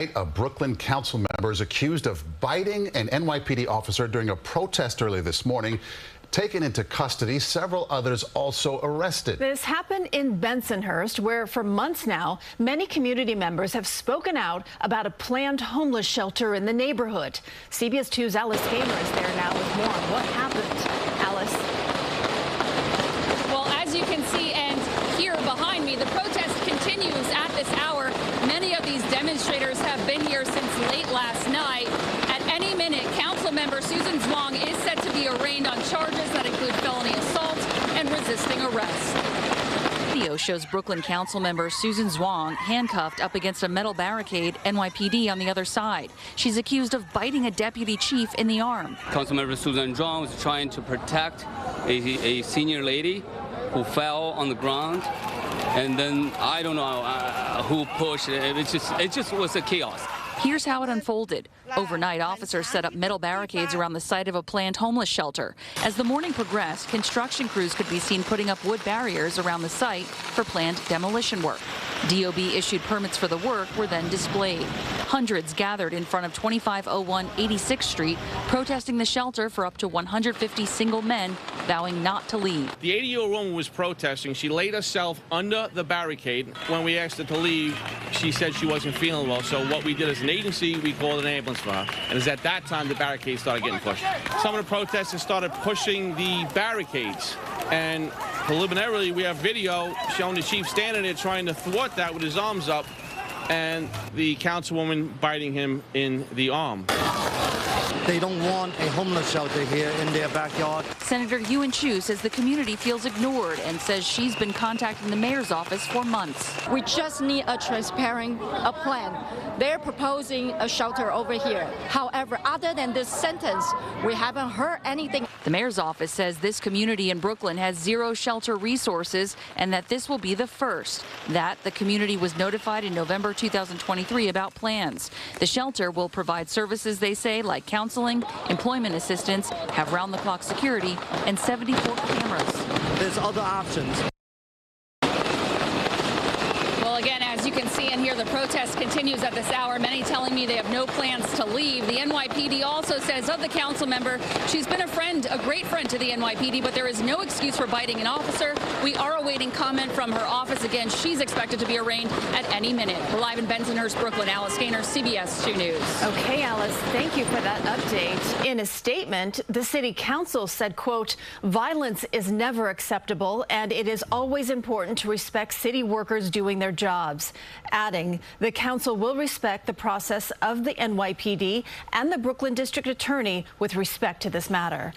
A Brooklyn council member is accused of biting an NYPD officer during a protest early this morning. Taken into custody, several others also arrested. This happened in Bensonhurst, where for months now, many community members have spoken out about a planned homeless shelter in the neighborhood. CBS 2's Alice Gamer is there now with more on what happened. Alice. Well, as you can see and hear behind me, the protest continues at this hour. Many of these demonstrators have been here since late last night. At any minute, Councilmember Susan Zwang is set to be arraigned on charges that include felony assault and resisting arrest. Video shows Brooklyn Councilmember Susan Zwang handcuffed up against a metal barricade, NYPD on the other side. She's accused of biting a deputy chief in the arm. Councilmember Susan Zwang was trying to protect a senior lady who fell on the ground, and then I don't know who pushed it. It just was a chaos. Here's how it unfolded. Overnight, officers set up metal barricades around the site of a planned homeless shelter. As the morning progressed, construction crews could be seen putting up wood barriers around the site for planned demolition work. DOB issued permits for the work were then displayed. Hundreds gathered in front of 2501 86th Street, protesting the shelter for up to 150 single men, vowing not to leave. The 80-year-old woman was protesting. She laid herself under the barricade. When we asked her to leave, she said she wasn't feeling well. So what we did as an agency, we called an ambulance for her. And it was at that time the barricades started getting pushed. Some of the protesters started pushing the barricades. And preliminarily, we have video showing the chief standing there trying to thwart that with his arms up, and the councilwoman biting him in the arm. They don't want a homeless shelter here in their backyard. Senator Ewan Chu says the community feels ignored and says she's been contacting the mayor's office for months. We just need a transparent plan. They're proposing a shelter over here. However, other than this sentence, we haven't heard anything. The mayor's office says this community in Brooklyn has zero shelter resources and that this will be the first. That the community was notified in November 2023 about plans. The shelter will provide services, they say, like counseling, employment assistance, have round-the-clock security, and 74 cameras. There's other options. Well, again, as you can see and hear, the protest continues at this hour. Many telling me they have no plans to leave. The NYPD also says of the council member, she's been a friend, a great friend to the NYPD, but there is no excuse for biting an officer. We are awaiting comment from her office. Again, she's expected to be arraigned at any minute. We're live in Bensonhurst, Brooklyn. Alice Gaynor, CBS 2 News. Okay, Alice, thank you for that update. In a statement, the city council said, quote, violence is never acceptable and it is always important to respect city workers doing their jobs. Adding, the council will respect the process of the NYPD and the Brooklyn District Attorney with respect to this matter.